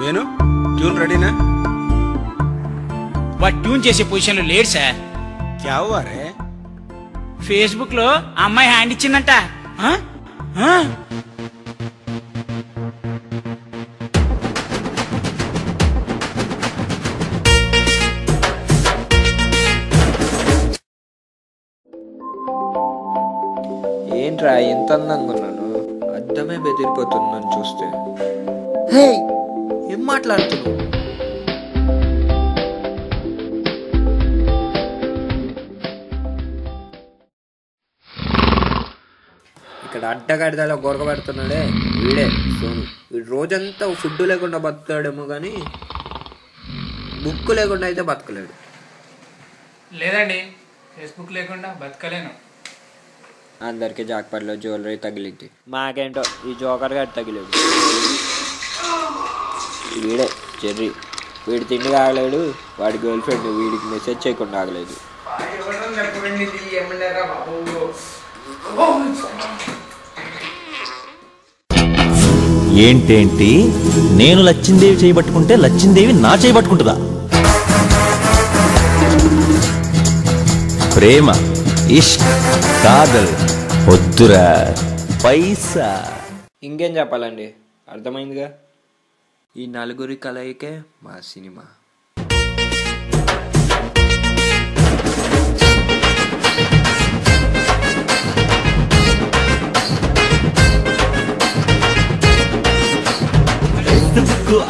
Venu tune రెడీనా? వాడు tune చేసే పొజిషన్లో లేడు సార్. క్యా హువా రే? ఫేస్బుక్ లో అమ్మాయి హ్యాండ్ ఇచ్చిందంట. ఏంట్రా ఎంత అందంగా ఉన్నాను, అద్దమే బెదిరిపోతున్నాను చూస్తే. హే, ఏం మాట్లాడుతున్నావు? ఇక్కడ అడ్డగడ్డలో గొరకబడుతున్నాడే వీడే సోను. వీడు రోజంతా ఫుడ్ లేకుండా బతుకుతాడేమో కానీ బుక్ లేకుండా అయితే బతకలేడు. లేదండి, ఫేస్బుక్ లేకుండా బతకలేను. అందరికి జాక్పాట్లో జ్యువెలరీ తగిలింది, మాకేంటో ఈ జోకర్ గారు తగిలేడు. వీడే చెర్రీ, వీడి తిండి ఆగలేడు, వాడి గర్ల్ ఫ్రెండ్ వీడికి మెసేజ్ చేయకుండా ఆగలేదు. ఏంటేంటి, నేను లచ్చిందేవి చేయబట్టుకుంటే లచ్చిందేవి నా చేయబట్టుకుంటుందా? ప్రేమ, ఇష్క్, కాదల్ వద్దురా పైసా. ఇంకేం చెప్పాలండి, అర్థమైందిగా. ఈ నలుగురి కలయికే మా సినిమా.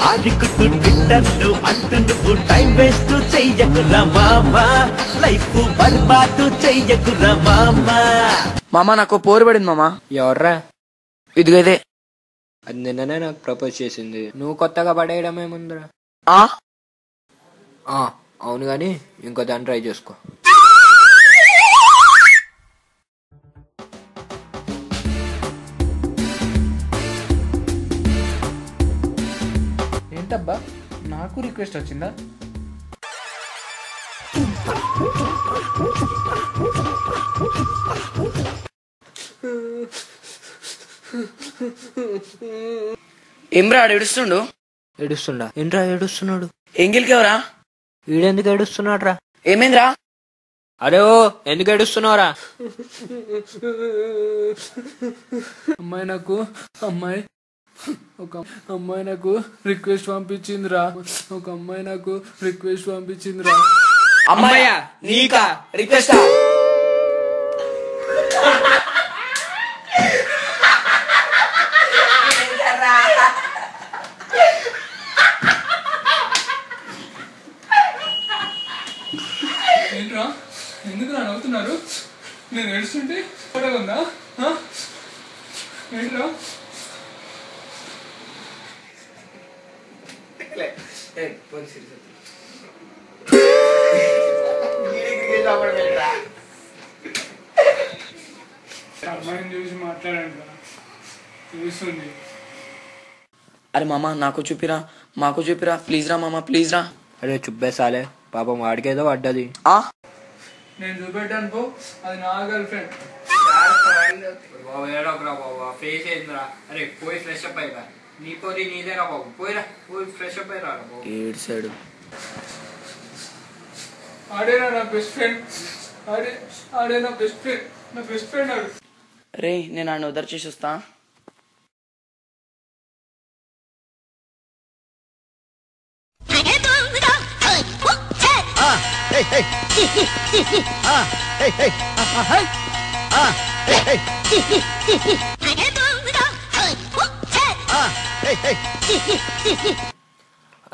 ఆడుకుంటూ ట్విట్టర్లు అంటూ నువ్వు టైం వేస్ట్ చెయ్యకురా మామా, లైఫ్ బర్బాదు చెయ్యకురా మామా. మామా నాకు పోరు పడింది మామా. ఎవర్రా? ఇదిగో ఇదే. అది నిన్ననే నాకు ప్రపోజ్ చేసింది, నువ్వు కొత్తగా పడేయడమే ముందరా. అవును కానీ ఇంకో దాన్ని ట్రై చేసుకో. ఏంటబ్బా, నాకు రిక్వెస్ట్ వచ్చిందా? ఏమ్రా ఏడుస్తుండు? ఏడుస్తుండా? ఏంట్రా ఏడుస్తున్నాడు? ఎంగిలికెవరా? వీడెందుకు ఏడుస్తున్నాడు రా? ఏమైందిరా? అరే ఓ, ఎందుకు ఏడుస్తున్నావురా? ఒక అమ్మాయి నాకు రిక్వెస్ట్ పంపించిందిరా. అమ్మాయ్యా? నీకా రిక్వెస్టా? ఏంట్రా, ఎందుకు రా నవ్వుతున్నారు? నేను ఏడుస్తుంటే ఉందా? ఏంట్రా? అమ్మాయిని చూసి మాట్లాడండి, తెలుస్తుంది. అరే మామా నాకు చూపిరా, మాకు చూపిరా, ప్లీజ్ రా మామా, ప్లీజ్ రా. అరే చుబ్బేసాలే, పాపం వాడికేదో పడ్డది. నేను చూపెట్టాను పో, అది నా గర్ల్ ఫ్రెండ్. ఫేస్ ఏందిరా? అరే పోయి ఫ్రెష్ అప్ అయ్యా, నీ పోయి నీదేరా బాబు, పోయిరా పోయి ఫ్రెష్ అప్ అయ్యరా బాబు. ఏడు సైడు ఆడేనా నా బెస్ట్ ఫ్రెండ్, ఆడే నా బెస్ట్ ఫ్రెండ్ ఆడు. రే నేను ఆడిని ఉదర్ చేసి వస్తా.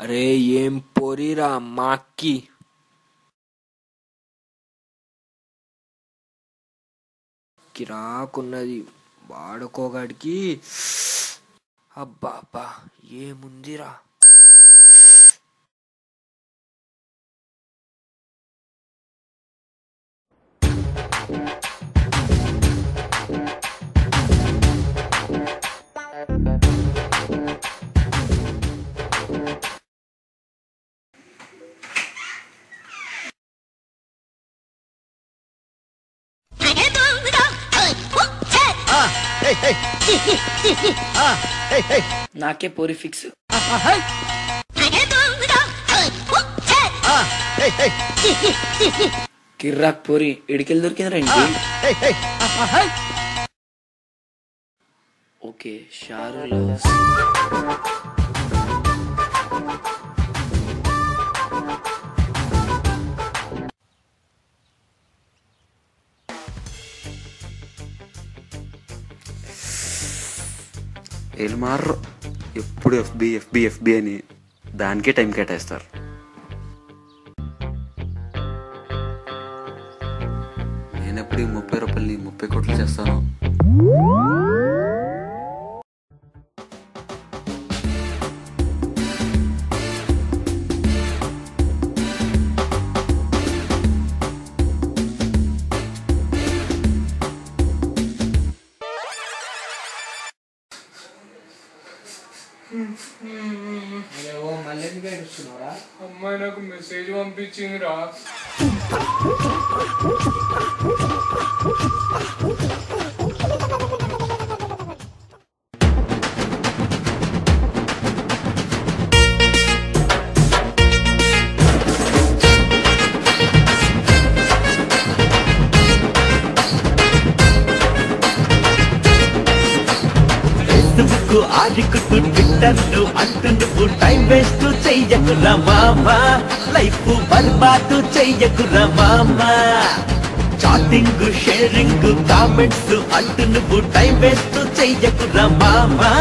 అరే ఏం పోరిరా మాక్కి. కిరాకున్నది వాడుకోగాడికి. అబ్బా అబ్బా ఏముందిరా. నాకే పోరి ఫిక్స్. కిర్రాక్ పోరి ఎడికెళ్ళి దొరికిందండి. ఓకే షారులా వీళ్ళు మారరు, ఎప్పుడు ఎఫ్బి ఎఫ్బి ఎఫ్బి అని దానికే టైం కేటాయిస్తారు. నేను ఎప్పుడు 30 రూపాయలని 30 కోట్లు చేస్తాను. అమ్మాయి నాకు మెసేజ్ పంపించిందిరా. ఆడికుట్టు ట్విట్టర్లు అంటూ నువ్వు టైం వేస్ట్ చెయ్యకురా మామా, లైఫ్ బర్బాదు చెయ్యకురా మామా. చాటింగ్ షేరింగ్ కామెంట్స్ అంటూ నువ్వు టైం వేస్ట్ చెయ్యకురా మామా,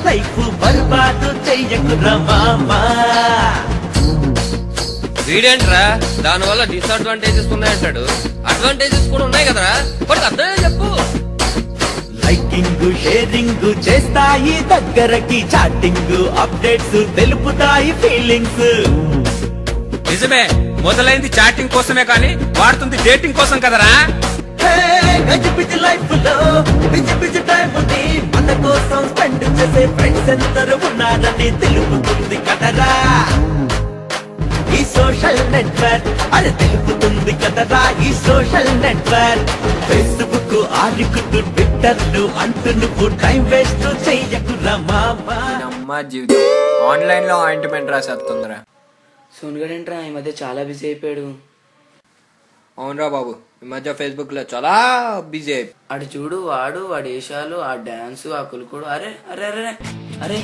లైఫ్ బర్బాదు చెయ్యకురా మామా. వీడేంట్రా దానివల్ల డిసడ్వాంటేజెస్ ఉన్నాయంటాడు, అడ్వాంటేజెస్ కూడా ఉన్నాయి కదరా, వాడికి అర్థమే చెప్పు. లైకింగ్ షేరింగ్ చేస్తాయి దగ్గరకి, చాటింగ్ అప్డేట్స్ తెలుపుతాయి ఫీలింగ్స్. నిజమే, మొదలైంది చాటింగ్ కోసమే కానీ వాడుతుంది డేటింగ్ కోసం కదరా. గజిబిజి లైఫ్ లో బిజి బిజి టైం ఉంది, మన కోసం స్పెండ్ చేసే ఫ్రెండ్స్ ఎందరూ ఉన్నారని తెలుపుతుంది కదరా ఈ సోషల్ నెట్వర్క్. అది తెలుపుతుంది కదరా ఈ సోషల్ నెట్వర్క్. ఫేస్బుక్ ఆడికుట్టు ట్విట్టర్లు అంటూ నువ్వు టైం వేస్ట్ చెయ్యకురా మామా. అమ్మ జీవితం ఆన్లైన్ లో ఆయింట్మెంట్ రాసేస్తుందిరా. సోన్గడేంట్రా ఈ మధ్య చాలా బిజీ అయిపోయాడు. అవునరా బాబు, ఈ మధ్య ఫేస్బుక్ లో చాలా బిజీ అయిపోయి. అటు చూడు వాడు వాడి వేషాలు, ఆ డాన్స్, ఆ కులుకుడు. అరే అరే అరే అరే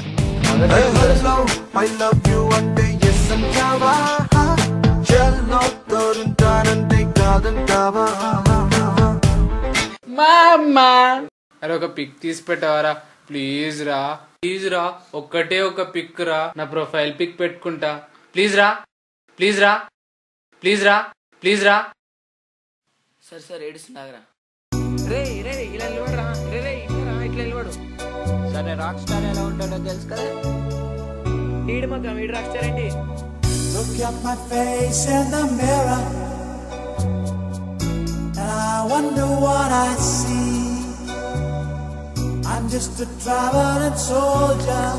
అరే ఒక పిక్ తీసి పెట్టావరా ప్లీజ్ రా, ప్లీజ్ రా, ఒక్కటే ఒక పిక్ రా, నా ప్రొఫైల్ పిక్ పెట్టుకుంటా. ప్లీజ్ రా, ప్లీజ్ రా, ప్లీజ్ రా, ప్లీజ్ రా. సరే సరే ఏడుస్తున్నాగరా. రే రే ఇలా నిలబడరా, రే రే ఇట్లా నిలబడు. సరే రాక్ స్టార్ ఎలా ఉంటాడో తెలుసు కదా. ఈడు మాకు ఈడు రాక్ స్టార్ ఏంటి? Look at my face in the mirror and I wonder what I see. I'm just a traveling soldier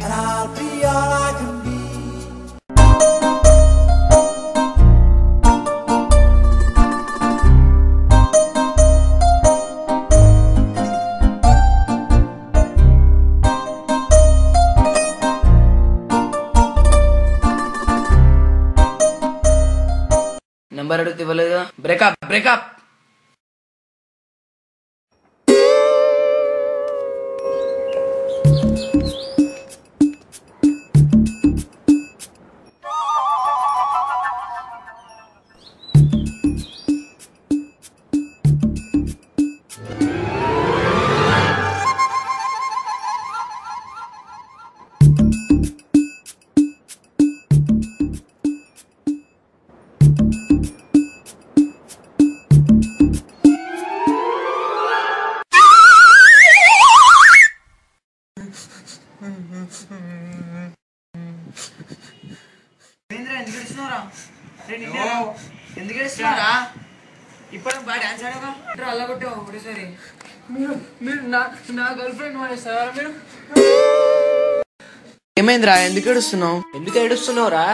and I'll be all I can be. Number అడిగితే ఇవ్వలేదుగా. Breakup breakup. ఎందుకు ఏడుస్తున్నారా? ఇప్పుడు బాగా డాన్స్ ఆడగా అలా కొట్టావు ఒకటేసారి. మీరు నా గర్ల్ ఫ్రెండ్ మానేస్తారా మీరు? ఏమైందిరా? ఎందుకు ఏడుస్తున్నావు? ఎందుకు ఏడుస్తున్నావురా?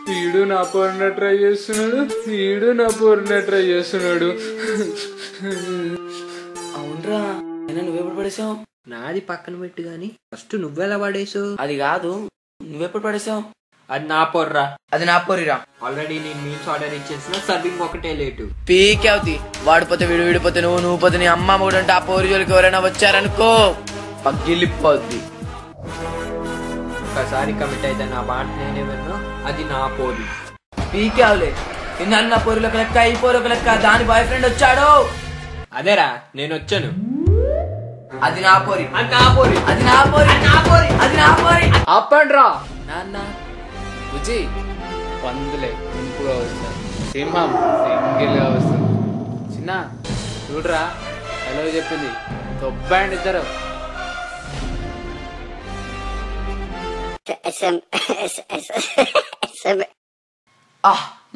వీడు నా పోరిన ట్రై చేస్తున్నాడు, వీడు నా పోరిన ట్రై చేస్తున్నాడు. అవునరా అయినా నువ్వెప్పుడు పడేసావు? నాది పక్కన పెట్టు గాని ఫస్ట్ నువ్వెలా పడేసావు? అది కాదు, నువ్వెప్పుడు పడేసావు? అది నా పొర్రా. అది నా పొరిరా. ఆల్రెడీ నేను మీల్స్ ఆర్డర్ ఇచ్చేసిన, సర్వింగ్ ఒకటే లేటు. పీకేవుతి వాడిపోతే వీడు పోతే నువ్వు పోతే నీ అమ్మ కూడా అంటే ఆ పోరి జోలికి ఎవరైనా వచ్చారనుకో పగిలిపోద్ది. ఒకసారి కమిట్ అయితే నా మాట నేనే విన్నా, అది నా పోరి. పీకేవులే ఇన్నాళ్ళు నా పోరిలోకి లెక్క ఈ పోరికి లెక్క దాని బాయ్ ఫ్రెండ్ వచ్చాడు. అదేరా నేను వచ్చాను. అది నా పోరి, అది నా పోరి, అది నా పోరి, నా పోరి, అది నా పోరి. ఆపండ్రా నాన్న. బుజ్జి పందులే గుంపుగా వస్తారు, సింహం సింగిల్ గా వస్తుంది. చిన్న చూడరా హలో చెప్పింది, దొబ్బాండి ఇద్దరు.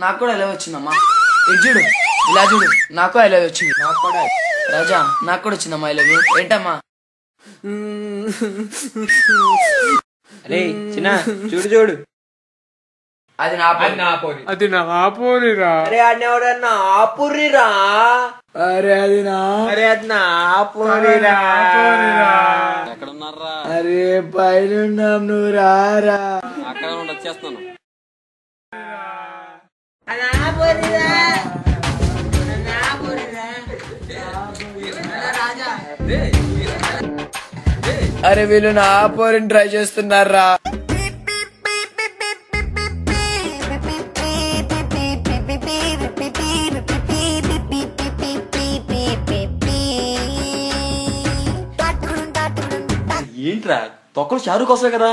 నాకు కూడా ఎలా వచ్చిందమ్మా. చూడు ఇలా చూడు, నాకు ఐ లవ్ వచ్చింది. నాకు కూడా రాజా, నాకు కూడా వచ్చిందమ్మా ఐ లవ్ యూ. ఏంటమ్మా? అరే చిన్న చూడు చూడు, అది నా పోరి. అది నా పోరిరా. అరే అన్నెవడన్నా ఆపుర్రిరా. అరే అది నా, అరే అది నా ఆపుర్రిరా. ఎక్కడున్నారా? అరే పైన నువ్వు రారా. అక్కడ వచ్చేస్తున్నాను. అరే వీళ్ళు నా పోరిని ట్రై చేస్తున్నారా. ఏంట్రా తొక్కలు షారు కోసమే కదా.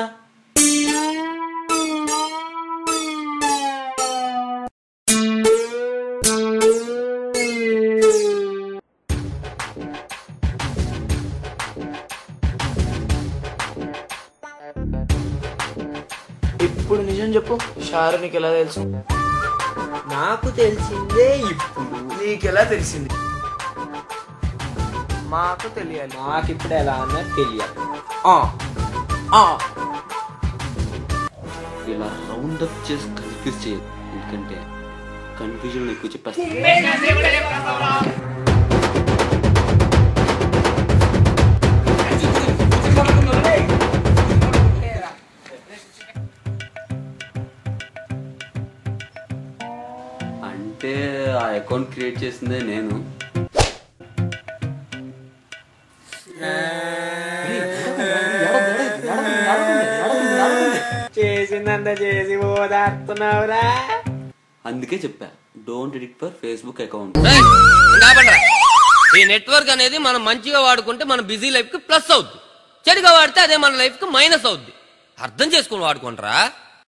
ఇప్పుడు నిజం చెప్పు, షారు నీకు ఎలా తెలుసు? నాకు తెలిసిందే ఇప్పుడు. నీకెలా తెలిసింది? మాకు తెలియాలి. నాకు ఇప్పుడు ఎలా అన్నది తెలియాలి. ఇలా రౌండ్ అప్ చేసి కన్ఫ్యూజ్ చేయదు, ఎందుకంటే కన్ఫ్యూజన్ ఎక్కువ చెప్పేస్తా. అంటే ఆ అకౌంట్ క్రియేట్ చేసిందే నేను. చేసిందంత చేసి ఓదార్తున్నావురా. అందుకే చెప్పా don't edit for Facebook account. ఈ నెట్వర్క్ అనేది మనం మంచిగా వాడుకుంటే మన బిజీ లైఫ్ కి ప్లస్ అవుద్ది, చెడుగా వాడితే అదే మన లైఫ్ కి మైనస్ అవుద్ది. అర్థం చేసుకుని వాడుకుంటారా.